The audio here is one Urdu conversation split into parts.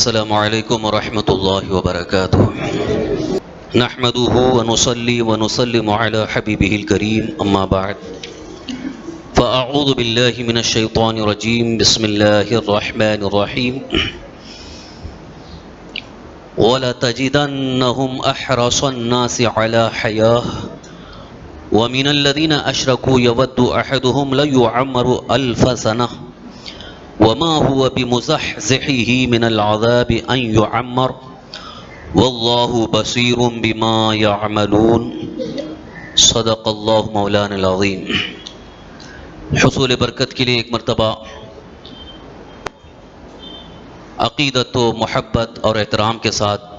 السلام علیکم ورحمۃ اللہ وبرکاتہ نحمده ونصلي ونسلم على حبیبه الکریم اما بعد فاعوذ باللہ من الشیطان الرجیم بسم اللہ الرحمن الرحیم وَلَتَجِدَنَّهُمْ أَحْرَصَ النَّاسِ عَلَى حَيَاةٍ وَمِنَ الَّذِينَ أَشْرَكُوا يَوَدُّ أَحَدُهُمْ لَيُعَمَّرُ أَلْفَ سَنَةٍ وما هو بمزحزحه من العذاب ان يعمر والله بصير بما يعملون صدق اللہ مولانا العظیم۔ حصول برکت کے لیے ایک مرتبہ عقیدت و محبت اور احترام کے ساتھ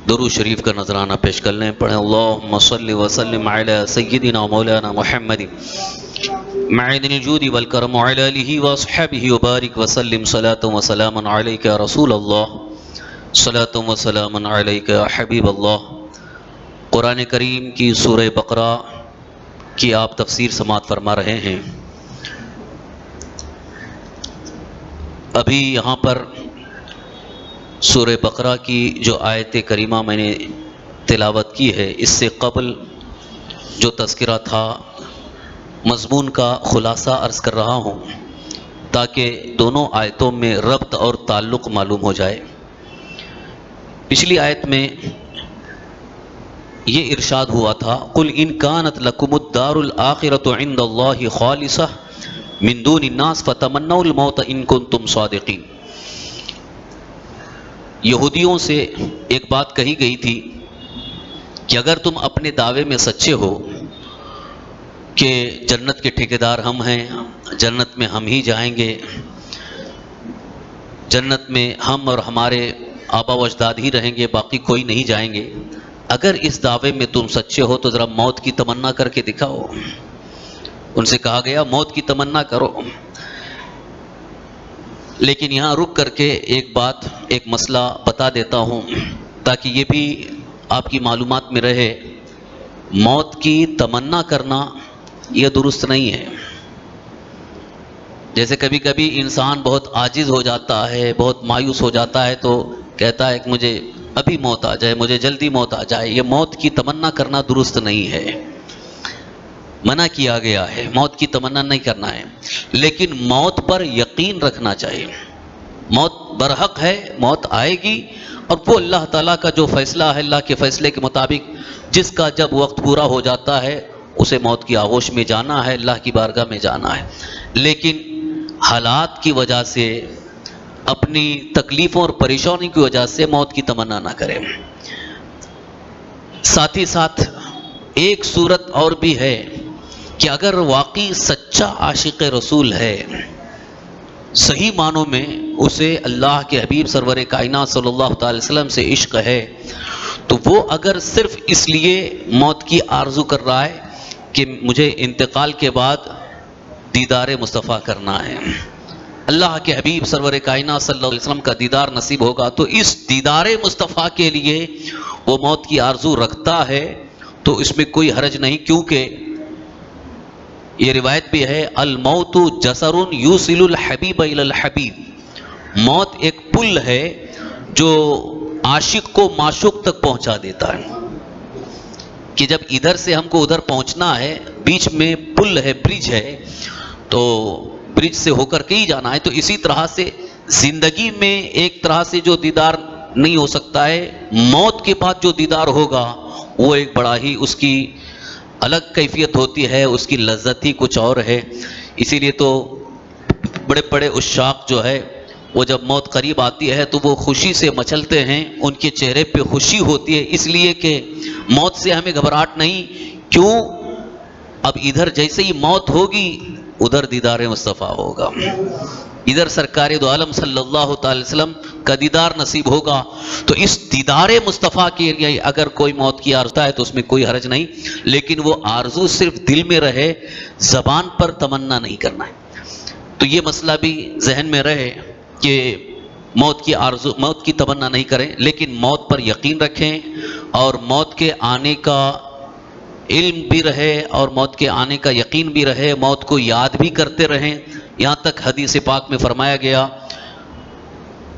درود شریف کا نذرانہ پیش کر لیں۔ پڑھیں اللہم صلی وسلم علی سیدنا مولانا محمد معدن الجود والکرم وعلی آلہ واصحابہ وبارک وسلم صلاۃ و سلام علیک یا رسول اللہ صلاۃ و سلام علیک یا حبیب اللہ۔ قرآن کریم کی سورہ بقرہ کی آپ تفسیر سماعت فرما رہے ہیں۔ ابھی یہاں پر سورہ بقرہ کی جو آیت کریمہ میں نے تلاوت کی ہے، اس سے قبل جو تذکرہ تھا مضمون کا خلاصہ عرض کر رہا ہوں تاکہ دونوں آیتوں میں ربط اور تعلق معلوم ہو جائے۔ پچھلی آیت میں یہ ارشاد ہوا تھا قُلْ إِنْ كَانَتْ لَكُمُ الدَّارُ الْآخِرَةُ عِنْدَ اللَّهِ خَالِصَةً مِنْ دُونِ النَّاسِ فَتَمَنَّوُا الْمَوْتَ إِنْ كُنْتُمْ صَادِقِينَ۔ یہودیوں سے ایک بات کہی گئی تھی کہ اگر تم اپنے دعوے میں سچے ہو کہ جنت کے ٹھیکیدار ہم ہیں، جنت میں ہم ہی جائیں گے، جنت میں ہم اور ہمارے آبا و اجداد ہی رہیں گے، باقی کوئی نہیں جائیں گے، اگر اس دعوے میں تم سچے ہو تو ذرا موت کی تمنا کر کے دکھاؤ۔ ان سے کہا گیا موت کی تمنا کرو۔ لیکن یہاں رک کر کے ایک مسئلہ بتا دیتا ہوں تاکہ یہ بھی آپ کی معلومات میں رہے۔ موت کی تمنا کرنا یہ درست نہیں ہے۔ جیسے کبھی کبھی انسان بہت عاجز ہو جاتا ہے، بہت مایوس ہو جاتا ہے تو کہتا ہے کہ مجھے ابھی موت آ جائے، مجھے جلدی موت آ جائے۔ یہ موت کی تمنا کرنا درست نہیں ہے، منع کیا گیا ہے، موت کی تمنا نہیں کرنا ہے، لیکن موت پر یقین رکھنا چاہیے۔ موت برحق ہے، موت آئے گی، اور وہ اللہ تعالیٰ کا جو فیصلہ ہے، اللہ کے فیصلے کے مطابق جس کا جب وقت پورا ہو جاتا ہے اسے موت کی آغوش میں جانا ہے، اللہ کی بارگاہ میں جانا ہے۔ لیکن حالات کی وجہ سے، اپنی تکلیفوں اور پریشانی کی وجہ سے موت کی تمنا نہ کریں۔ ساتھ ہی ساتھ ایک صورت اور بھی ہے کہ اگر واقعی سچا عاشق رسول ہے، صحیح معنوں میں اسے اللہ کے حبیب سرور کائنات صلی اللہ تعالی وسلم سے عشق ہے، تو وہ اگر صرف اس لیے موت کی آرزو کر رہا ہے کہ مجھے انتقال کے بعد دیدار مصطفیٰ کرنا ہے، اللہ کے حبیب سرور کائنات صلی اللہ علیہ وسلم کا دیدار نصیب ہوگا، تو اس دیدار مصطفیٰ کے لیے وہ موت کی آرزو رکھتا ہے تو اس میں کوئی حرج نہیں، کیونکہ یہ روایت بھی ہے الموت جسر یوصل الحبیب الی الحبیب، موت ایک پل ہے جو عاشق کو معشوق تک پہنچا دیتا ہے، کہ جب ادھر سے ہم کو ادھر پہنچنا ہے، بیچ میں پل ہے، برج ہے، تو برج سے ہو کر کے ہی جانا ہے۔ تو اسی طرح سے زندگی میں ایک طرح سے جو دیدار نہیں ہو سکتا ہے، موت کے بعد جو دیدار ہوگا وہ ایک بڑا ہی اس کی الگ کیفیت ہوتی ہے، اس کی لذت ہی کچھ اور ہے۔ اسی لیے تو بڑے بڑے عشاق جو ہے وہ جب موت قریب آتی ہے تو وہ خوشی سے مچلتے ہیں، ان کے چہرے پہ خوشی ہوتی ہے، اس لیے کہ موت سے ہمیں گھبراہٹ نہیں، کیوں؟ اب ادھر جیسے ہی موت ہوگی ادھر دیدار مصطفیٰ ہوگا، ادھر سرکار دو عالم صلی اللہ تعالی وسلم کا دیدار نصیب ہوگا۔ تو اس دیدار مصطفیٰ کے لیے اگر کوئی موت کی آرزو ہے تو اس میں کوئی حرج نہیں، لیکن وہ آرزو صرف دل میں رہے، زبان پر تمنا نہیں کرنا ہے۔ تو یہ مسئلہ بھی ذہن میں رہے کہ موت کی آرزو، موت کی تمنا نہیں کریں، لیکن موت پر یقین رکھیں اور موت کے آنے کا علم بھی رہے اور موت کے آنے کا یقین بھی رہے، موت کو یاد بھی کرتے رہیں۔ یہاں تک حدیث پاک میں فرمایا گیا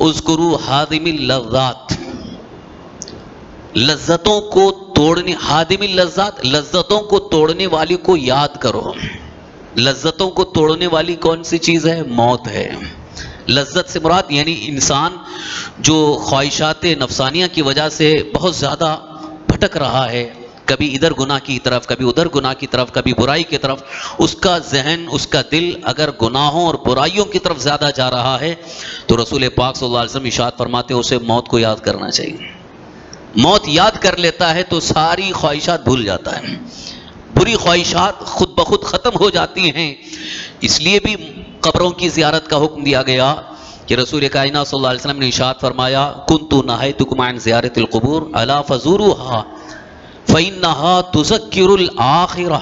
اذکروا حادم اللذات، لذتوں کو توڑنے، حادم اللذات، لذتوں کو توڑنے والی کو یاد کرو۔ لذتوں کو توڑنے والی کون سی چیز ہے؟ موت ہے۔ لذت سے مراد یعنی انسان جو خواہشات نفسانیہ کی وجہ سے بہت زیادہ بھٹک رہا ہے، کبھی ادھر گناہ کی طرف، کبھی ادھر گناہ کی طرف، کبھی برائی کی طرف، اس کا ذہن، اس کا دل اگر گناہوں اور برائیوں کی طرف زیادہ جا رہا ہے تو رسول پاک صلی اللہ علیہ وسلم ارشاد فرماتے ہیں اسے موت کو یاد کرنا چاہیے۔ موت یاد کر لیتا ہے تو ساری خواہشات بھول جاتا ہے، بری خواہشات خود بخود ختم ہو جاتی ہیں۔ اس لیے بھی قبروں کی زیارت کا حکم دیا گیا کہ رسول کائنات صلی اللہ علیہ وسلم نے ارشاد فرمایا کنت نہیتکم عن زیارت القبور الا فزوروها فإنها تذکر الآخرہ،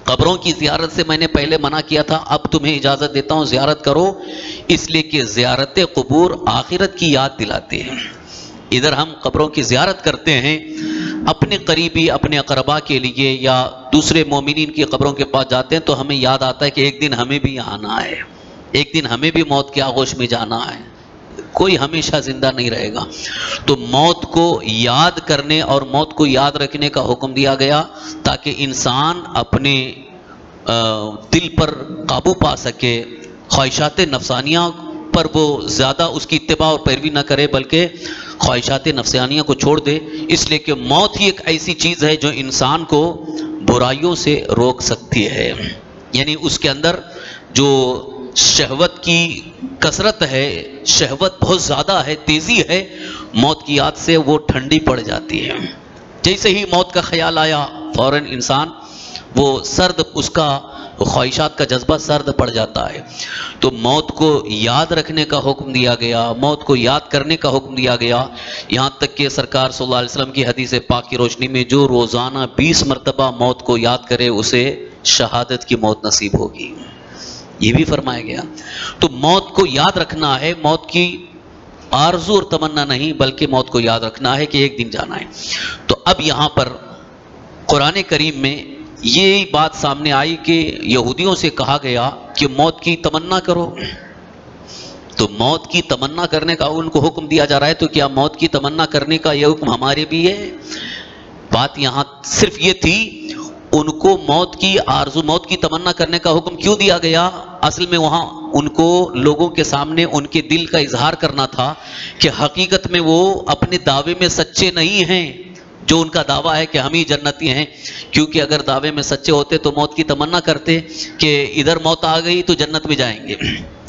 قبروں کی زیارت سے میں نے پہلے منع کیا تھا، اب تمہیں اجازت دیتا ہوں زیارت کرو، اس لیے کہ زیارت قبور آخرت کی یاد دلاتے ہیں۔ ادھر ہم قبروں کی زیارت کرتے ہیں اپنے قریبی، اپنے اقربا کے لیے، یا دوسرے مومنین کی قبروں کے پاس جاتے ہیں تو ہمیں یاد آتا ہے کہ ایک دن ہمیں بھی آنا ہے، ایک دن ہمیں بھی موت کے آغوش میں جانا ہے، کوئی ہمیشہ زندہ نہیں رہے گا۔ تو موت کو یاد کرنے اور موت کو یاد رکھنے کا حکم دیا گیا تاکہ انسان اپنے دل پر قابو پا سکے، خواہشات نفسانیہ پر وہ زیادہ اس کی اتباع اور پیروی نہ کرے بلکہ خواہشات نفسانیہ کو چھوڑ دے، اس لیے کہ موت ہی ایک ایسی چیز ہے جو انسان کو برائیوں سے روک سکتی ہے۔ یعنی اس کے اندر جو شہوت کی کثرت ہے، شہوت بہت زیادہ ہے، تیزی ہے، موت کی یاد سے وہ ٹھنڈی پڑ جاتی ہے۔ جیسے ہی موت کا خیال آیا فوراً انسان وہ سرد، اس کا خواہشات کا جذبہ سرد پڑ جاتا ہے۔ تو موت کو یاد رکھنے کا حکم دیا گیا، موت کو یاد کرنے کا حکم دیا گیا، یہاں تک کہ سرکار صلی اللہ علیہ وسلم کی حدیث پاک کی روشنی میں جو روزانہ 20 مرتبہ موت کو یاد کرے اسے شہادت کی موت نصیب ہوگی، یہ بھی فرمایا گیا۔ تو موت کو یاد رکھنا ہے، موت کی آرزو اور تمنا نہیں بلکہ موت کو یاد رکھنا ہے کہ ایک دن جانا ہے۔ تو اب یہاں پر قرآن کریم میں یہ بات سامنے آئی کہ یہودیوں سے کہا گیا کہ موت کی تمنا کرو، تو موت کی تمنا کرنے کا ان کو حکم دیا جا رہا ہے، تو کیا موت کی تمنا کرنے کا یہ حکم ہمارے بھی ہے؟ بات یہاں صرف یہ تھی ان کو موت کی آرزو، موت کی تمنا کرنے کا حکم کیوں دیا گیا؟ اصل میں وہاں ان کو لوگوں کے سامنے ان کے دل کا اظہار کرنا تھا کہ حقیقت میں وہ اپنے دعوے میں سچے نہیں ہیں، جو ان کا دعویٰ ہے کہ ہم ہی جنتی ہیں، کیونکہ اگر دعوے میں سچے ہوتے تو موت کی تمنا کرتے کہ ادھر موت آ گئی تو جنت میں جائیں گے،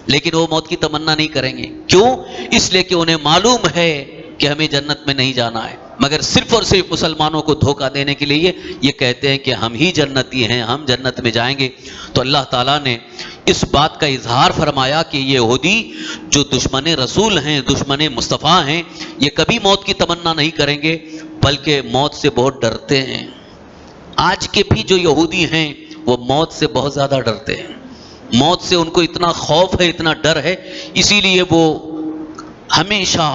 لیکن وہ موت کی تمنا نہیں کریں گے۔ کیوں؟ اس لیے کہ انہیں معلوم ہے کہ ہمیں جنت میں نہیں جانا ہے، مگر صرف اور صرف مسلمانوں کو دھوکہ دینے کے لیے یہ کہتے ہیں کہ ہم ہی جنتی ہیں، ہم جنت میں جائیں گے۔ تو اللہ تعالیٰ نے اس بات کا اظہار فرمایا کہ یہ یہودی جو دشمن رسول ہیں، دشمن مصطفیٰ ہیں، یہ کبھی موت کی تمنا نہیں کریں گے بلکہ موت سے بہت ڈرتے ہیں۔ آج کے بھی جو یہودی ہیں وہ موت سے بہت زیادہ ڈرتے ہیں، موت سے ان کو اتنا خوف ہے، اتنا ڈر ہے، اسی لیے وہ ہمیشہ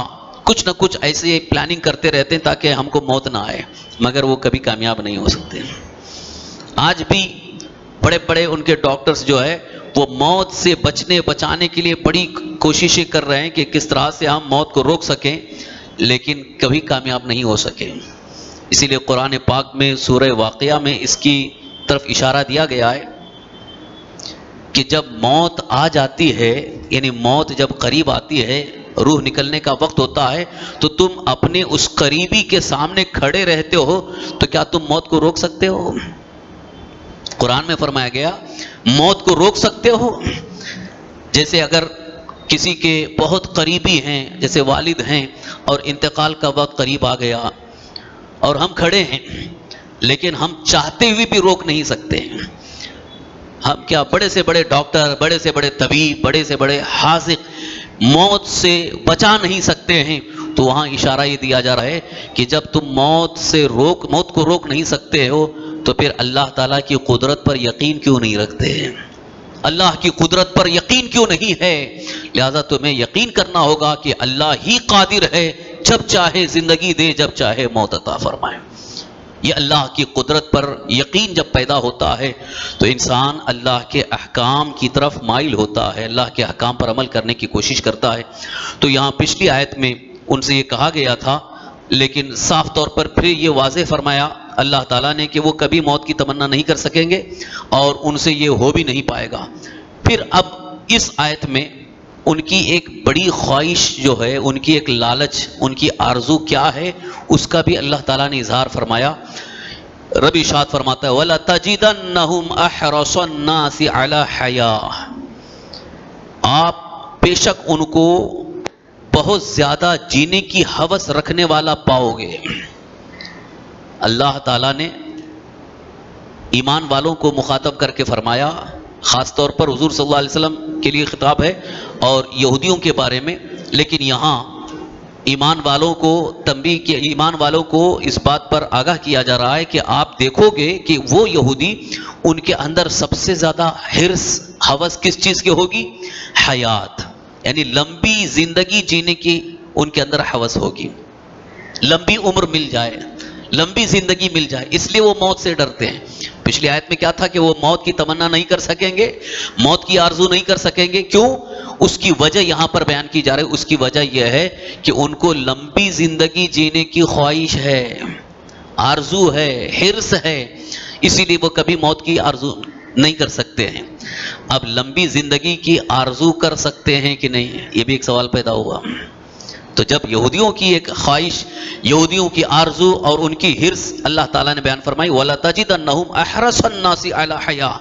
کچھ نہ کچھ ایسے پلاننگ کرتے رہتے ہیں تاکہ ہم کو موت نہ آئے، مگر وہ کبھی کامیاب نہیں ہو سکتے۔ آج بھی بڑے بڑے ان کے ڈاکٹرز جو ہے وہ موت سے بچانے کے لیے بڑی کوششیں کر رہے ہیں کہ کس طرح سے ہم موت کو روک سکیں، لیکن کبھی کامیاب نہیں ہو سکے۔ اسی لیے قرآن پاک میں سورہ واقعہ میں اس کی طرف اشارہ دیا گیا ہے کہ جب موت آ جاتی ہے، یعنی موت جب قریب آتی ہے، روح نکلنے کا وقت ہوتا ہے، تو تم اپنے اس قریبی کے سامنے کھڑے رہتے ہو تو کیا تم موت کو روک سکتے ہو؟ قرآن میں فرمایا گیا موت کو روک سکتے ہو؟ جیسے اگر کسی کے بہت قریبی ہیں، جیسے والد ہیں، اور انتقال کا وقت قریب آ گیا اور ہم کھڑے ہیں، لیکن ہم چاہتے ہوئے بھی روک نہیں سکتے۔ ہم کیا بڑے سے بڑے ڈاکٹر، بڑے سے بڑے طبیب، بڑے سے بڑے حاذق موت سے بچا نہیں سکتے ہیں؟ تو وہاں اشارہ یہ دیا جا رہا ہے کہ جب تم موت کو روک نہیں سکتے ہو تو پھر اللہ تعالیٰ کی قدرت پر یقین کیوں نہیں رکھتے ہیں؟ اللہ کی قدرت پر یقین کیوں نہیں ہے؟ لہذا تمہیں یقین کرنا ہوگا کہ اللہ ہی قادر ہے، جب چاہے زندگی دے، جب چاہے موت عطا فرمائے۔ یہ اللہ کی قدرت پر یقین جب پیدا ہوتا ہے تو انسان اللہ کے احکام کی طرف مائل ہوتا ہے، اللہ کے احکام پر عمل کرنے کی کوشش کرتا ہے۔ تو یہاں پچھلی آیت میں ان سے یہ کہا گیا تھا، لیکن صاف طور پر پھر یہ واضح فرمایا اللہ تعالیٰ نے کہ وہ کبھی موت کی تمنا نہیں کر سکیں گے اور ان سے یہ ہو بھی نہیں پائے گا۔ پھر اب اس آیت میں ان کی ایک بڑی خواہش جو ہے، ان کی ایک لالچ، ان کی آرزو کیا ہے، اس کا بھی اللہ تعالیٰ نے اظہار فرمایا۔ رب ارشاد فرماتا ہے وَلَتَجِدَنَّهُمْ أَحْرَصَ النَّاسِ عَلَى حَيَاةٍ، آپ بے شک ان کو بہت زیادہ جینے کی ہوس رکھنے والا پاؤ گے۔ اللہ تعالیٰ نے ایمان والوں کو مخاطب کر کے فرمایا، خاص طور پر حضور صلی اللہ علیہ وسلم کے لیے خطاب ہے اور یہودیوں کے بارے میں، لیکن یہاں ایمان والوں کو تنبیہ کے، ایمان والوں کو اس بات پر آگاہ کیا جا رہا ہے کہ آپ دیکھو گے کہ وہ یہودی، ان کے اندر سب سے زیادہ حرص، ہوس کس چیز کی ہوگی؟ حیات، یعنی لمبی زندگی جینے کی ان کے اندر ہوس ہوگی، لمبی عمر مل جائے، لمبی زندگی مل جائے، اس لیے وہ موت سے ڈرتے ہیں۔ پچھلی آیت میں کیا تھا کہ وہ موت کی تمنا نہیں کر سکیں گے، موت کی آرزو نہیں کر سکیں گے، کیوں؟ اس کی وجہ یہاں پر بیان کی جا رہی ہے۔ اس کی وجہ یہ ہے کہ ان کو لمبی زندگی جینے کی خواہش ہے، آرزو ہے، حرص ہے، اسی لیے وہ کبھی موت کی آرزو نہیں کر سکتے ہیں۔ اب لمبی زندگی کی آرزو کر سکتے ہیں کہ نہیں، یہ بھی ایک سوال پیدا ہوا۔ تو جب یہودیوں کی ایک خواہش، یہودیوں کی آرزو اور ان کی حرص اللہ تعالیٰ نے بیان فرمائی وَلَتَجِدَنَّهُمْ أَحْرَصَ النَّاسِ عَلَى حَيَاةٍ،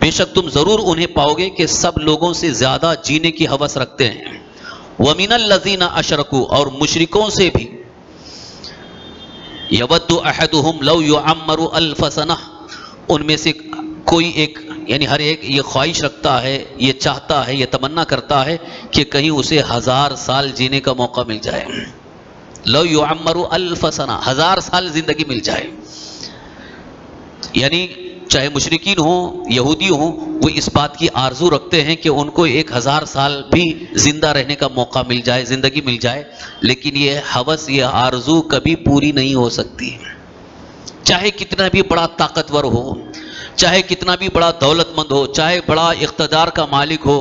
بے شک تم ضرور انہیں پاؤ گے کہ سب لوگوں سے زیادہ جینے کی ہوس رکھتے ہیں۔ وَمِنَ الَّذِينَ أَشْرَكُوا، اور مشرکوں سے بھی، يَوَدُّ أَحَدُهُمْ لَوْ يُعَمَّرُ أَلْفَ سَنَةٍ، ان میں سے کوئی ایک، یعنی ہر ایک یہ خواہش رکھتا ہے، یہ چاہتا ہے، یہ تمنا کرتا ہے کہ کہیں اسے 1000 سال جینے کا موقع مل جائے۔ لو یعمر الف سنہ، 1000 سال زندگی مل جائے۔ یعنی چاہے مشرکین ہوں، یہودی ہوں، وہ اس بات کی آرزو رکھتے ہیں کہ ان کو 1000 سال بھی زندہ رہنے کا موقع مل جائے، زندگی مل جائے، لیکن یہ ہوس، یہ آرزو کبھی پوری نہیں ہو سکتی، چاہے کتنا بھی بڑا طاقتور ہو، چاہے کتنا بھی بڑا دولت مند ہو، چاہے بڑا اقتدار کا مالک ہو،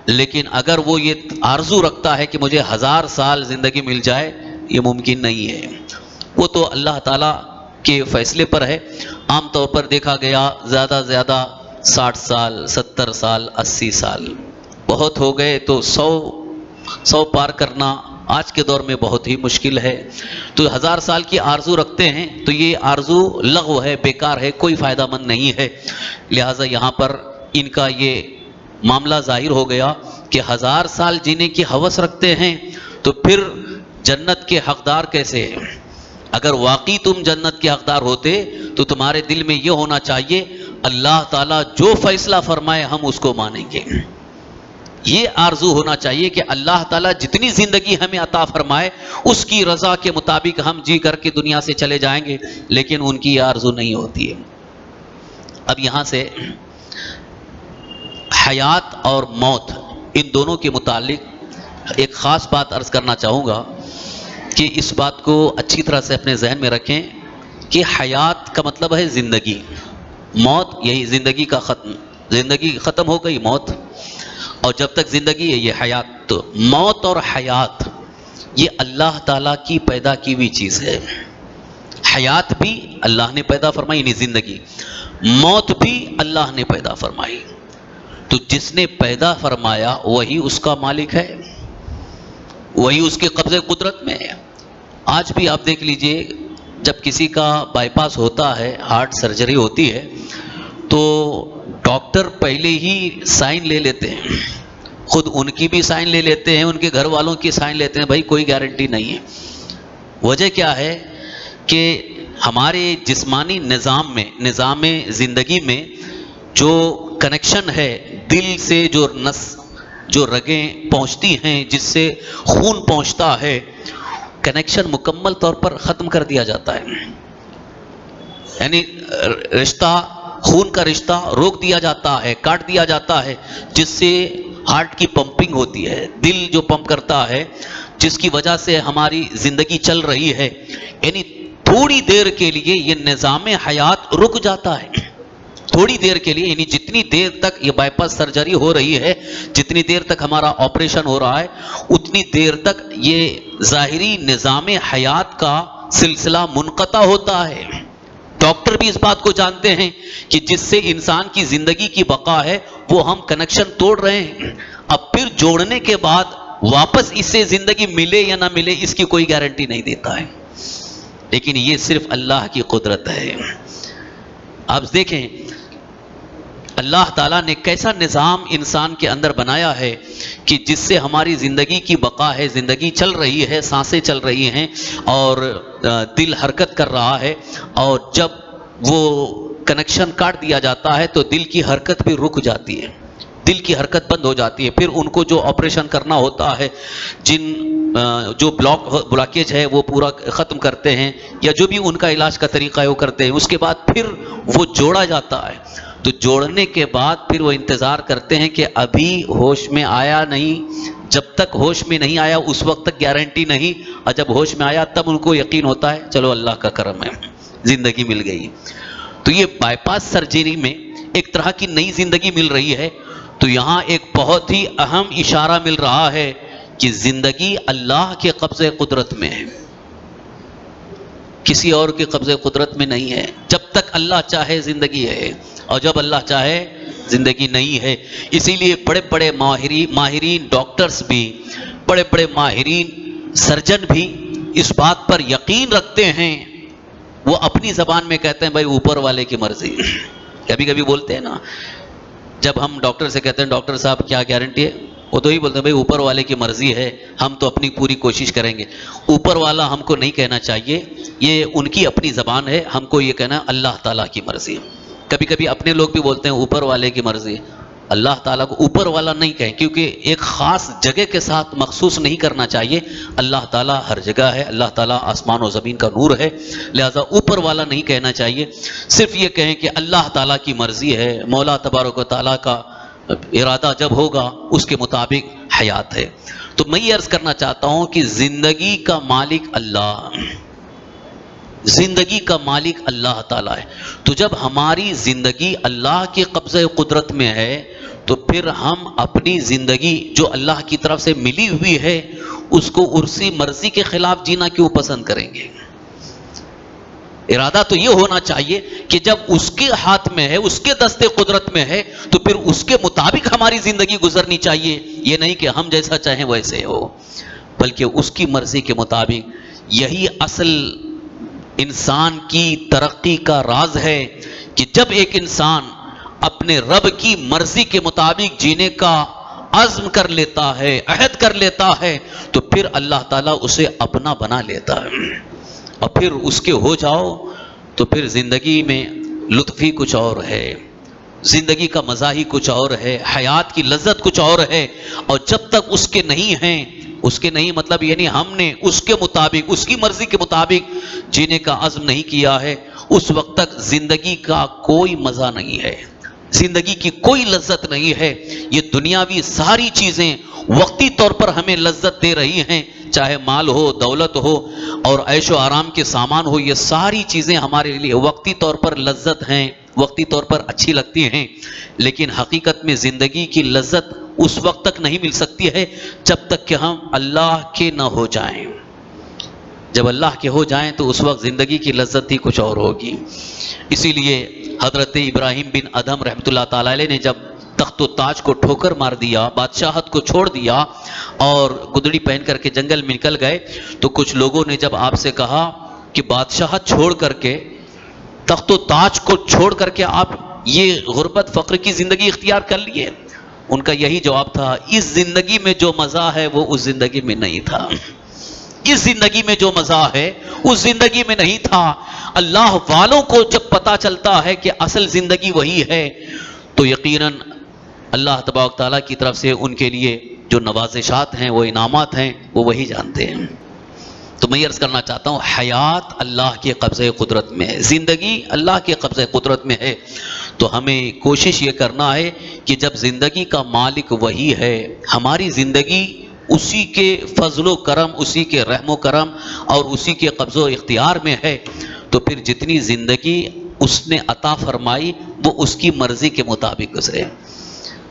لیکن اگر وہ یہ آرزو رکھتا ہے کہ مجھے 1000 سال زندگی مل جائے، یہ ممکن نہیں ہے۔ وہ تو اللہ تعالیٰ کے فیصلے پر ہے۔ عام طور پر دیکھا گیا زیادہ زیادہ 60 سال، 70 سال، 80 سال، بہت ہو گئے تو 100 پار کرنا آج کے دور میں بہت ہی مشکل ہے۔ تو 1000 سال کی آرزو رکھتے ہیں تو یہ آرزو لغو ہے، بیکار ہے، کوئی فائدہ مند نہیں ہے۔ لہٰذا یہاں پر ان کا یہ معاملہ ظاہر ہو گیا کہ 1000 سال جینے کی ہوس رکھتے ہیں تو پھر جنت کے حقدار کیسے ہیں؟ اگر واقعی تم جنت کے حقدار ہوتے تو تمہارے دل میں یہ ہونا چاہیے اللہ تعالیٰ جو فیصلہ فرمائے ہم اس کو مانیں گے۔ یہ آرزو ہونا چاہیے کہ اللہ تعالیٰ جتنی زندگی ہمیں عطا فرمائے اس کی رضا کے مطابق ہم جی کر کے دنیا سے چلے جائیں گے، لیکن ان کی یہ آرزو نہیں ہوتی ہے۔ اب یہاں سے حیات اور موت، ان دونوں کے متعلق ایک خاص بات عرض کرنا چاہوں گا کہ اس بات کو اچھی طرح سے اپنے ذہن میں رکھیں کہ حیات کا مطلب ہے زندگی، موت یہی زندگی کا ختم، زندگی ختم ہو گئی موت، اور جب تک زندگی ہے یہ حیات۔ تو موت اور حیات یہ اللہ تعالیٰ کی پیدا کی ہوئی چیز ہے۔ حیات بھی اللہ نے پیدا فرمائی، یعنی زندگی، موت بھی اللہ نے پیدا فرمائی۔ تو جس نے پیدا فرمایا وہی اس کا مالک ہے، وہی اس کے قبضے قدرت میں ہے۔ آج بھی آپ دیکھ لیجئے جب کسی کا بائی پاس ہوتا ہے، ہارٹ سرجری ہوتی ہے، تو ڈاکٹر پہلے ہی سائن لے لیتے ہیں، خود ان کی بھی سائن لے لیتے ہیں، ان کے گھر والوں کی سائن لیتے ہیں، بھائی کوئی گارنٹی نہیں ہے۔ وجہ کیا ہے کہ ہمارے جسمانی نظام میں، نظام زندگی میں جو کنیکشن ہے دل سے، جو رگیں پہنچتی ہیں، جس سے خون پہنچتا ہے، کنیکشن مکمل طور پر ختم کر دیا جاتا ہے، یعنی رشتہ، خون کا رشتہ روک دیا جاتا ہے، کاٹ دیا جاتا ہے، جس سے ہارٹ کی پمپنگ ہوتی ہے، دل جو پمپ کرتا ہے، جس کی وجہ سے ہماری زندگی چل رہی ہے، یعنی تھوڑی دیر کے لیے یہ نظام حیات رک جاتا ہے، تھوڑی دیر کے لیے، یعنی جتنی دیر تک یہ بائی پاس سرجری ہو رہی ہے، جتنی دیر تک ہمارا آپریشن ہو رہا ہے، اتنی دیر تک یہ ظاہری نظام حیات کا سلسلہ منقطع ہوتا ہے۔ ڈاکٹر بھی اس بات کو جانتے ہیں کہ جس سے انسان کی زندگی کی بقا ہے وہ ہم کنیکشن توڑ رہے ہیں، اب پھر جوڑنے کے بعد واپس اس سے زندگی ملے یا نہ ملے اس کی کوئی گارنٹی نہیں دیتا ہے، لیکن یہ صرف اللہ کی قدرت ہے۔ آپ دیکھیں اللہ تعالیٰ نے کیسا نظام انسان کے اندر بنایا ہے کہ جس سے ہماری زندگی کی بقا ہے، زندگی چل رہی ہے، سانسیں چل رہی ہیں اور دل حرکت کر رہا ہے، اور جب وہ کنیکشن کاٹ دیا جاتا ہے تو دل کی حرکت بھی رک جاتی ہے، دل کی حرکت بند ہو جاتی ہے، پھر ان کو جو آپریشن کرنا ہوتا ہے، جو بلاکیج ہے وہ پورا ختم کرتے ہیں، یا جو بھی ان کا علاج کا طریقہ ہے وہ کرتے ہیں، اس کے بعد پھر وہ جوڑا جاتا ہے، تو جوڑنے کے بعد پھر وہ انتظار کرتے ہیں کہ ابھی ہوش میں آیا نہیں، جب تک ہوش میں نہیں آیا اس وقت تک گارنٹی نہیں، اور جب ہوش میں آیا تب ان کو یقین ہوتا ہے چلو اللہ کا کرم ہے زندگی مل گئی۔ تو یہ بائی پاس سرجری میں ایک طرح کی نئی زندگی مل رہی ہے، تو یہاں ایک بہت ہی اہم اشارہ مل رہا ہے کہ زندگی اللہ کے قبضے قدرت میں ہے، کسی اور کے قبضے قدرت میں نہیں ہے۔ جب تک اللہ چاہے زندگی ہے، اور جب اللہ چاہے زندگی نہیں ہے۔ اسی لیے بڑے بڑے ماہرین ڈاکٹرز بھی، بڑے بڑے ماہرین سرجن بھی اس بات پر یقین رکھتے ہیں، وہ اپنی زبان میں کہتے ہیں بھائی اوپر والے کی مرضی۔ کبھی کبھی بولتے ہیں نا، جب ہم ڈاکٹر سے کہتے ہیں ڈاکٹر صاحب کیا گارنٹی ہے، وہ تو ہی بولتے ہیں بھائی اوپر والے کی مرضی ہے، ہم تو اپنی پوری کوشش کریں گے۔ اوپر والا ہم کو نہیں کہنا چاہیے، یہ ان کی اپنی زبان ہے، ہم کو یہ کہنا اللہ تعالیٰ کی مرضی ہے۔ کبھی کبھی اپنے لوگ بھی بولتے ہیں اوپر والے کی مرضی، اللہ تعالیٰ کو اوپر والا نہیں کہیں، کیونکہ ایک خاص جگہ کے ساتھ مخصوص نہیں کرنا چاہیے۔ اللہ تعالیٰ ہر جگہ ہے، اللہ تعالیٰ آسمان و زمین کا نور ہے، لہذا اوپر والا نہیں کہنا چاہیے، صرف یہ کہیں کہ اللہ تعالیٰ کی مرضی ہے، مولا تبارک و تعالیٰ کا ارادہ جب ہوگا اس کے مطابق حیات ہے۔ تو میں یہ عرض کرنا چاہتا ہوں کہ زندگی کا مالک اللہ، زندگی کا مالک اللہ تعالیٰ ہے۔ تو جب ہماری زندگی اللہ کے قبضہ قدرت میں ہے تو پھر ہم اپنی زندگی جو اللہ کی طرف سے ملی ہوئی ہے اس کو اسی مرضی کے خلاف جینا کیوں پسند کریں گے؟ ارادہ تو یہ ہونا چاہیے کہ جب اس کے ہاتھ میں ہے، اس کے دست قدرت میں ہے، تو پھر اس کے مطابق ہماری زندگی گزرنی چاہیے، یہ نہیں کہ ہم جیسا چاہیں ویسے ہو، بلکہ اس کی مرضی کے مطابق۔ یہی اصل انسان کی ترقی کا راز ہے کہ جب ایک انسان اپنے رب کی مرضی کے مطابق جینے کا عزم کر لیتا ہے، عہد کر لیتا ہے، تو پھر اللہ تعالیٰ اسے اپنا بنا لیتا ہے، اور پھر اس کے ہو جاؤ تو پھر زندگی میں لطف ہی کچھ اور ہے، زندگی کا مزہ ہی کچھ اور ہے، حیات کی لذت کچھ اور ہے۔ اور جب تک اس کے نہیں ہیں، اس کے نہیں مطلب یعنی ہم نے اس کے مطابق، اس کی مرضی کے مطابق جینے کا عزم نہیں کیا ہے، اس وقت تک زندگی کا کوئی مزہ نہیں ہے، زندگی کی کوئی لذت نہیں ہے۔ یہ دنیاوی ساری چیزیں وقتی طور پر ہمیں لذت دے رہی ہیں، چاہے مال ہو، دولت ہو اور عیش و آرام کے سامان ہو، یہ ساری چیزیں ہمارے لیے وقتی طور پر لذت ہیں، وقتی طور پر اچھی لگتی ہیں، لیکن حقیقت میں زندگی کی لذت اس وقت تک نہیں مل سکتی ہے جب تک کہ ہم اللہ کے نہ ہو جائیں۔ جب اللہ کے ہو جائیں تو اس وقت زندگی کی لذت ہی کچھ اور ہوگی۔ اسی لیے حضرت ابراہیم بن ادھم رحمۃ اللہ تعالی علیہ نے جب تخت و تاج کو ٹھوکر مار دیا، بادشاہت کو چھوڑ دیا اور گدڑی پہن کر کے جنگل میں نکل گئے، تو کچھ لوگوں نے جب آپ سے کہا کہ بادشاہت چھوڑ کر کے، تخت و تاج کو چھوڑ کر کے آپ یہ غربت فقر کی زندگی اختیار کر لیے، ان کا یہی جواب تھا، اس زندگی میں جو مزہ ہے وہ اس زندگی میں نہیں تھا، اس زندگی میں جو مزہ ہے اس زندگی میں نہیں تھا۔ اللہ والوں کو جب پتا چلتا ہے کہ اصل زندگی وہی ہے تو یقیناً اللہ تبارک تعالیٰ کی طرف سے ان کے لیے جو نوازشات ہیں، وہ انعامات ہیں، وہ وہی جانتے ہیں۔ تو میں یہ عرض کرنا چاہتا ہوں، حیات اللہ کے قبضے قدرت میں ہے، زندگی اللہ کے قبضے قدرت میں ہے، تو ہمیں کوشش یہ کرنا ہے کہ جب زندگی کا مالک وہی ہے، ہماری زندگی اسی کے فضل و کرم، اسی کے رحم و کرم اور اسی کے قبض و اختیار میں ہے، تو پھر جتنی زندگی اس نے عطا فرمائی وہ اس کی مرضی کے مطابق گزرے۔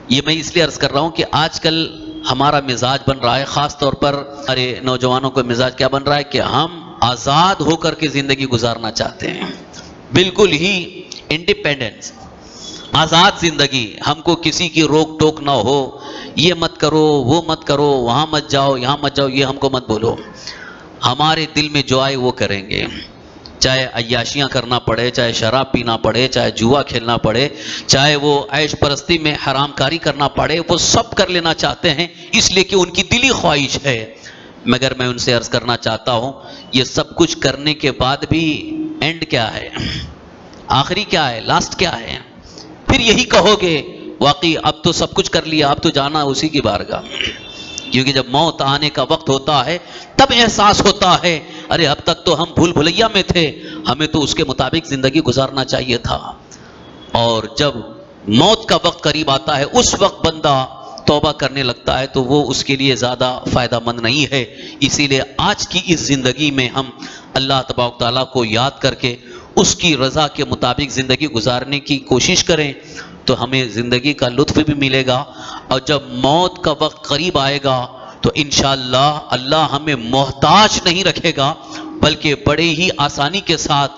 یہ میں اس لیے عرض کر رہا ہوں کہ آج کل ہمارا مزاج بن رہا ہے، خاص طور پر ہمارے نوجوانوں کا مزاج کیا بن رہا ہے کہ ہم آزاد ہو کر کے زندگی گزارنا چاہتے ہیں، بالکل ہی انڈیپینڈنس، آزاد زندگی، ہم کو کسی کی روک ٹوک نہ ہو، یہ مت کرو وہ مت کرو، وہاں مت جاؤ یہاں مت جاؤ، یہ ہم کو مت بولو، ہمارے دل میں جو آئے وہ کریں گے، چاہے عیاشیاں کرنا پڑے، چاہے شراب پینا پڑے، چاہے جوا کھیلنا پڑے، چاہے وہ عیش پرستی میں حرام کاری کرنا پڑے، وہ سب کر لینا چاہتے ہیں، اس لیے کہ ان کی دلی خواہش ہے۔ مگر میں ان سے عرض کرنا چاہتا ہوں، یہ سب کچھ کرنے کے بعد بھی اینڈ کیا ہے، آخری کیا ہے، لاسٹ کیا ہے؟ پھر یہی کہو گے واقعی اب تو سب کچھ کر لیا، اب تو جانا اسی کی بارگاہ، کیونکہ جب موت آنے کا وقت ہوتا ہے تب احساس ہوتا ہے ارے اب تک تو ہم بھول بھلیا میں تھے، ہمیں تو اس کے مطابق زندگی گزارنا چاہیے تھا۔ اور جب موت کا وقت قریب آتا ہے اس وقت بندہ توبہ کرنے لگتا ہے تو وہ اس کے لیے زیادہ فائدہ مند نہیں ہے۔ اسی لیے آج کی اس زندگی میں ہم اللہ تبارک تعالیٰ کو یاد کر کے اس کی رضا کے مطابق زندگی گزارنے کی کوشش کریں تو ہمیں زندگی کا لطف بھی ملے گا، اور جب موت کا وقت قریب آئے گا تو انشاءاللہ اللہ ہمیں محتاج نہیں رکھے گا، بلکہ بڑے ہی آسانی کے ساتھ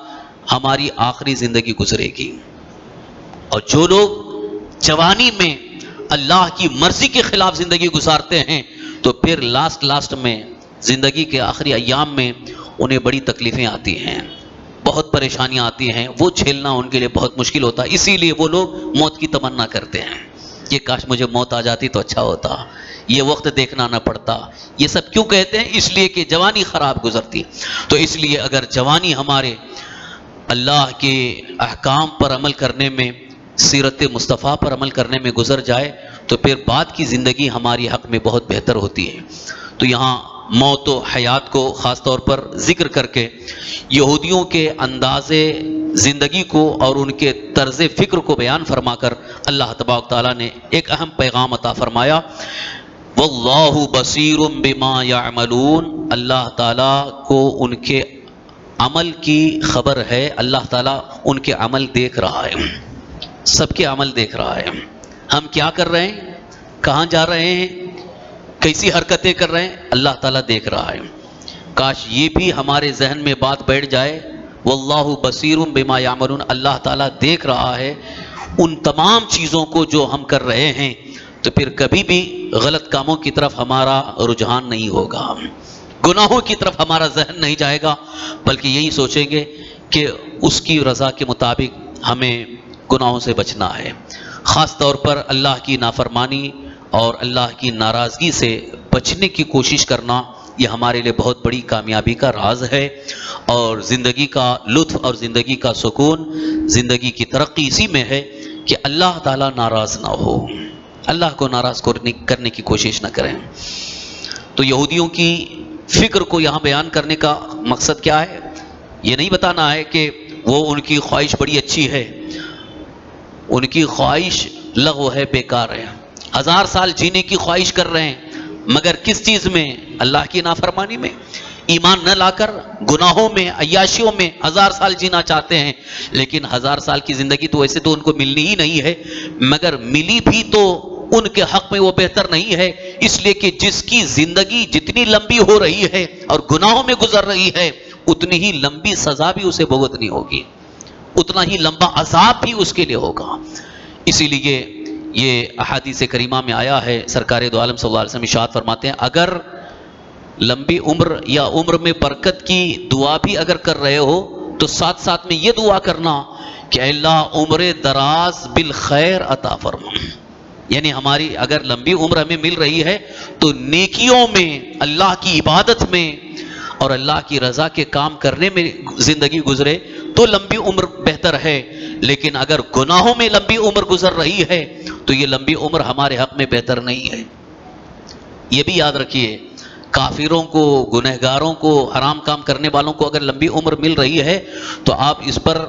ہماری آخری زندگی گزرے گی۔ اور جو لوگ جوانی میں اللہ کی مرضی کے خلاف زندگی گزارتے ہیں تو پھر لاسٹ میں زندگی کے آخری ایام میں انہیں بڑی تکلیفیں آتی ہیں، بہت پریشانیاں آتی ہیں، وہ جھیلنا ان کے لیے بہت مشکل ہوتا ہے، اسی لیے وہ لوگ موت کی تمنا کرتے ہیں کہ کاش مجھے موت آ جاتی تو اچھا ہوتا، یہ وقت دیکھنا نہ پڑتا۔ یہ سب کیوں کہتے ہیں؟ اس لیے کہ جوانی خراب گزرتی۔ تو اس لیے اگر جوانی ہمارے اللہ کے احکام پر عمل کرنے میں، سیرت مصطفیٰ پر عمل کرنے میں گزر جائے تو پھر بعد کی زندگی ہماری حق میں بہت بہتر ہوتی ہے۔ تو یہاں موت و حیات کو خاص طور پر ذکر کر کے یہودیوں کے انداز زندگی کو اور ان کے طرز فکر کو بیان فرما کر اللہ تبارک تعالیٰ نے ایک اہم پیغام عطا فرمایا، واللہ بصیر بما یعملون، اللہ تعالیٰ کو ان کے عمل کی خبر ہے، اللہ تعالیٰ ان کے عمل دیکھ رہا ہے، سب کے عمل دیکھ رہا ہے، ہم کیا کر رہے ہیں، کہاں جا رہے ہیں، کیسی حرکتیں کر رہے ہیں، اللہ تعالیٰ دیکھ رہا ہے۔ کاش یہ بھی ہمارے ذہن میں بات بیٹھ جائے، واللہ بصیر بما یعملون، اللہ تعالیٰ دیکھ رہا ہے ان تمام چیزوں کو جو ہم کر رہے ہیں، تو پھر کبھی بھی غلط کاموں کی طرف ہمارا رجحان نہیں ہوگا، گناہوں کی طرف ہمارا ذہن نہیں جائے گا، بلکہ یہی سوچیں گے کہ اس کی رضا کے مطابق ہمیں گناہوں سے بچنا ہے۔ خاص طور پر اللہ کی نافرمانی اور اللہ کی ناراضگی سے بچنے کی کوشش کرنا، یہ ہمارے لیے بہت بڑی کامیابی کا راز ہے، اور زندگی کا لطف اور زندگی کا سکون، زندگی کی ترقی اسی میں ہے کہ اللہ تعالیٰ ناراض نہ ہو، اللہ کو ناراض کرنے کی کوشش نہ کریں۔ تو یہودیوں کی فکر کو یہاں بیان کرنے کا مقصد کیا ہے؟ یہ نہیں بتانا ہے کہ وہ ان کی خواہش بڑی اچھی ہے، ان کی خواہش لغو ہے، بیکار ہے، 1000 سال جینے کی خواہش کر رہے ہیں، مگر کس چیز میں؟ اللہ کی نافرمانی میں، ایمان نہ لا کر گناہوں میں، عیاشیوں میں 1000 سال جینا چاہتے ہیں، لیکن 1000 سال کی زندگی تو ویسے تو ان کو ملنی ہی نہیں ہے، مگر ملی بھی تو ان کے حق میں وہ بہتر نہیں ہے، اس لیے کہ جس کی زندگی جتنی لمبی ہو رہی ہے اور گناہوں میں گزر رہی ہے، اتنی ہی لمبی سزا بھی اسے بھگتنی ہوگی، اتنا ہی لمبا عذاب بھی اس کے لیے ہوگا۔ اسی لیے یہ احادیث کریمہ میں آیا ہے، سرکار دو عالم صلی اللہ علیہ وسلم ارشاد فرماتے ہیں، اگر لمبی عمر یا عمر میں برکت کی دعا بھی اگر کر رہے ہو تو ساتھ ساتھ میں یہ دعا کرنا کہ اللہ عمر دراز بالخیر عطا فرما، یعنی ہماری اگر لمبی عمر ہمیں مل رہی ہے تو نیکیوں میں، اللہ کی عبادت میں اور اللہ کی رضا کے کام کرنے میں زندگی گزرے تو لمبی عمر بہتر ہے، لیکن اگر گناہوں میں لمبی عمر گزر رہی ہے تو یہ لمبی عمر ہمارے حق میں بہتر نہیں ہے۔ یہ بھی یاد رکھیے، کافروں کو، گنہگاروں کو، حرام کام کرنے والوں کو اگر لمبی عمر مل رہی ہے تو آپ اس پر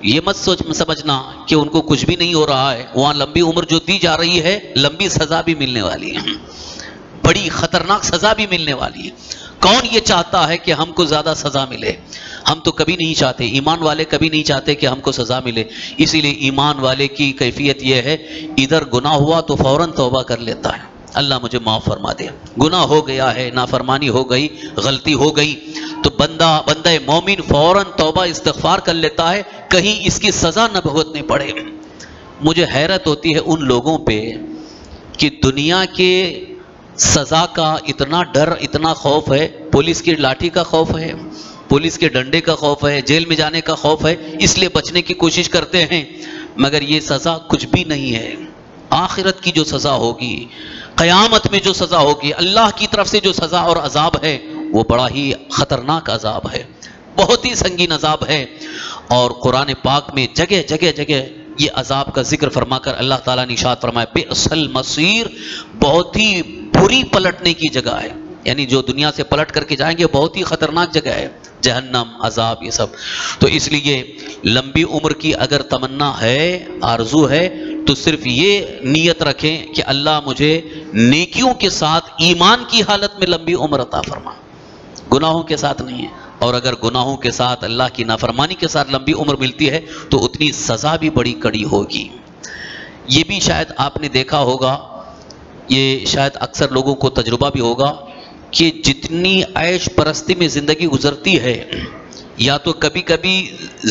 یہ مت سمجھنا کہ ان کو کچھ بھی نہیں ہو رہا ہے، وہاں لمبی عمر جو دی جا رہی ہے، لمبی سزا بھی ملنے والی ہے، بڑی خطرناک سزا بھی ملنے والی ہے۔ کون یہ چاہتا ہے کہ ہم کو زیادہ سزا ملے؟ ہم تو کبھی نہیں چاہتے، ایمان والے کبھی نہیں چاہتے کہ ہم کو سزا ملے۔ اسی لیے ایمان والے کی کیفیت یہ ہے، ادھر گناہ ہوا تو فوراً توبہ کر لیتا ہے، اللہ مجھے معاف فرما دے۔ گناہ ہو گیا ہے، نافرمانی ہو گئی، غلطی ہو گئی، تو بندہ مومن فوراً توبہ استغفار کر لیتا ہے، کہیں اس کی سزا نہ بھگتنی پڑے۔ مجھے حیرت ہوتی ہے ان لوگوں پہ کہ دنیا کے سزا کا اتنا ڈر، اتنا خوف ہے، پولیس کی لاٹھی کا خوف ہے، پولیس کے ڈنڈے کا خوف ہے، جیل میں جانے کا خوف ہے، اس لیے بچنے کی کوشش کرتے ہیں، مگر یہ سزا کچھ بھی نہیں ہے۔ آخرت کی جو سزا ہوگی، قیامت میں جو سزا ہوگی، اللہ کی طرف سے جو سزا اور عذاب ہے، وہ بڑا ہی خطرناک عذاب ہے، بہت ہی سنگین عذاب ہے۔ اور قرآن پاک میں جگہ جگہ جگہ یہ عذاب کا ذکر فرما کر اللہ تعالیٰ نے ارشاد فرمایا، بئس المصیر، بہت ہی بری پلٹنے کی جگہ ہے، یعنی جو دنیا سے پلٹ کر کے جائیں گے بہت ہی خطرناک جگہ ہے، جہنم، عذاب، یہ سب۔ تو اس لیے لمبی عمر کی اگر تمنا ہے، آرزو ہے، تو صرف یہ نیت رکھیں کہ اللہ مجھے نیکیوں کے ساتھ ایمان کی حالت میں لمبی عمر عطا فرما، گناہوں کے ساتھ نہیں ہے۔ اور اگر گناہوں کے ساتھ، اللہ کی نافرمانی کے ساتھ لمبی عمر ملتی ہے تو اتنی سزا بھی بڑی کڑی ہوگی۔ یہ بھی شاید آپ نے دیکھا ہوگا، یہ شاید اکثر لوگوں کو تجربہ بھی ہوگا کہ جتنی عیش پرستی میں زندگی گزرتی ہے، یا تو کبھی کبھی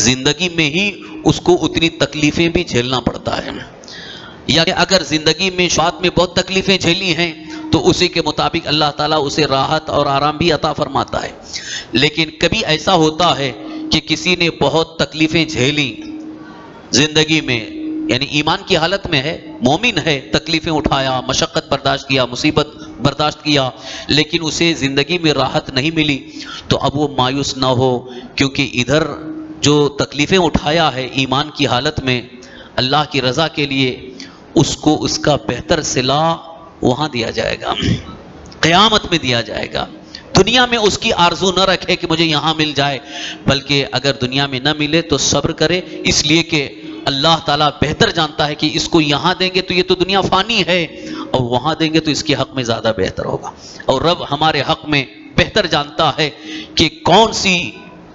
زندگی میں ہی اس کو اتنی تکلیفیں بھی جھیلنا پڑتا ہے، یا کہ اگر زندگی میں شروعات میں بہت تکلیفیں جھیلی ہیں تو اسی کے مطابق اللہ تعالیٰ اسے راحت اور آرام بھی عطا فرماتا ہے۔ لیکن کبھی ایسا ہوتا ہے کہ کسی نے بہت تکلیفیں جھیلی زندگی میں، یعنی ایمان کی حالت میں ہے، مومن ہے، تکلیفیں اٹھایا، مشقت برداشت کیا، مصیبت برداشت کیا، لیکن اسے زندگی میں راحت نہیں ملی، تو اب وہ مایوس نہ ہو، کیونکہ ادھر جو تکلیفیں اٹھایا ہے ایمان کی حالت میں اللہ کی رضا کے لیے، اس کو اس کا بہتر صلہ وہاں دیا جائے گا، قیامت میں دیا جائے گا۔ دنیا میں اس کی آرزو نہ رکھے کہ مجھے یہاں مل جائے، بلکہ اگر دنیا میں نہ ملے تو صبر کرے، اس لیے کہ اللہ تعالیٰ بہتر جانتا ہے کہ اس کو یہاں دیں گے تو یہ تو دنیا فانی ہے، اور وہاں دیں گے تو اس کے حق میں زیادہ بہتر ہوگا۔ اور رب ہمارے حق میں بہتر جانتا ہے کہ کون سی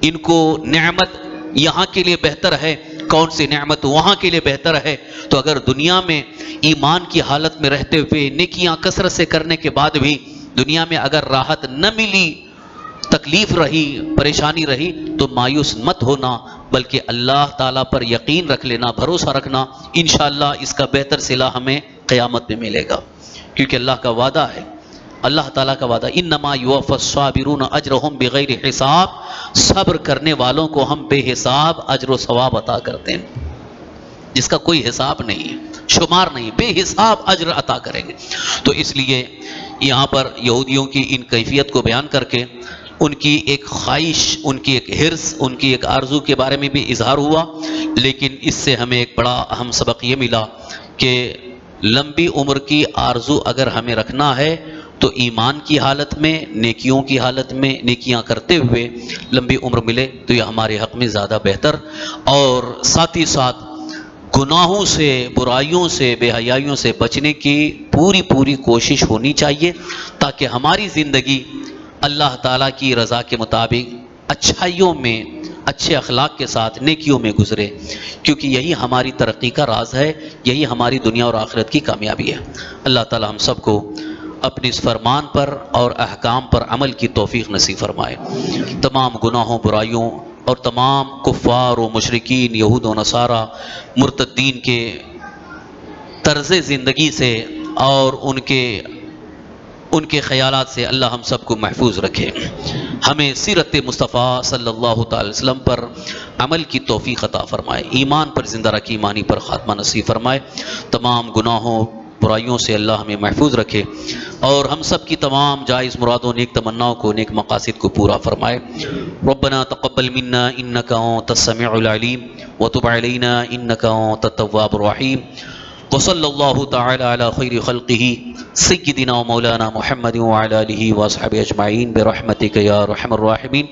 ان کو نعمت یہاں کے لیے بہتر ہے، کون سی نعمت وہاں کے لیے بہتر ہے۔ تو اگر دنیا میں ایمان کی حالت میں رہتے ہوئے نیکیاں کثرت سے کرنے کے بعد بھی دنیا میں اگر راحت نہ ملی، تکلیف رہی، پریشانی رہی، تو مایوس مت ہونا، بلکہ اللہ تعالیٰ پر یقین رکھ لینا، بھروسہ رکھنا، انشاءاللہ اس کا بہتر صلہ ہمیں قیامت میں ملے گا، کیونکہ اللہ کا وعدہ ہے، اللہ تعالیٰ کا وعدہ، انما یوفی الصابرون اجرہم بغیر حساب، صبر کرنے والوں کو ہم بے حساب اجر و ثواب عطا کرتے ہیں، جس کا کوئی حساب نہیں، شمار نہیں، بے حساب اجر عطا کریں گے۔ تو اس لیے یہاں پر یہودیوں کی ان کیفیت کو بیان کر کے ان کی ایک خواہش، ان کی ایک حرص، ان کی ایک آرزو کے بارے میں بھی اظہار ہوا، لیکن اس سے ہمیں ایک بڑا اہم سبق یہ ملا کہ لمبی عمر کی آرزو اگر ہمیں رکھنا ہے تو ایمان کی حالت میں، نیکیوں کی حالت میں نیکیاں کرتے ہوئے لمبی عمر ملے تو یہ ہمارے حق میں زیادہ بہتر، اور ساتھ ہی ساتھ گناہوں سے، برائیوں سے، بے حیائیوں سے بچنے کی پوری کوشش ہونی چاہیے، تاکہ ہماری زندگی اللہ تعالیٰ کی رضا کے مطابق اچھائیوں میں، اچھے اخلاق کے ساتھ نیکیوں میں گزرے، کیونکہ یہی ہماری ترقی کا راز ہے، یہی ہماری دنیا اور آخرت کی کامیابی ہے۔ اللہ تعالیٰ ہم سب کو اپنے اس فرمان پر اور احکام پر عمل کی توفیق نصیب فرمائے، تمام گناہوں، برائیوں اور تمام کفار و مشرکین، یہود و نصارہ، مرتدین کے طرز زندگی سے اور ان کے خیالات سے اللہ ہم سب کو محفوظ رکھے، ہمیں سیرت مصطفیٰ صلی اللہ تعالی وسلم پر عمل کی توفیق عطا فرمائے، ایمان پر زندہ رکھی، ایمانی پر خاتمہ نصیب فرمائے، تمام گناہوں، برائیوں سے اللہ ہمیں محفوظ رکھے، اور ہم سب کی تمام جائز مرادوں، نیک تمناؤں کو، نیک مقاصد کو پورا فرمائے۔ ربنا تقبل منا انک انت السمیع العلیم وتب علینا انک انت التواب الرحیم، وصلی اللہ تعالی علی خیر خلقہ سیدنا و مولانا محمد وعلی آلہ واصحابہ اجمعین برحمتک یا ارحم الراحمین۔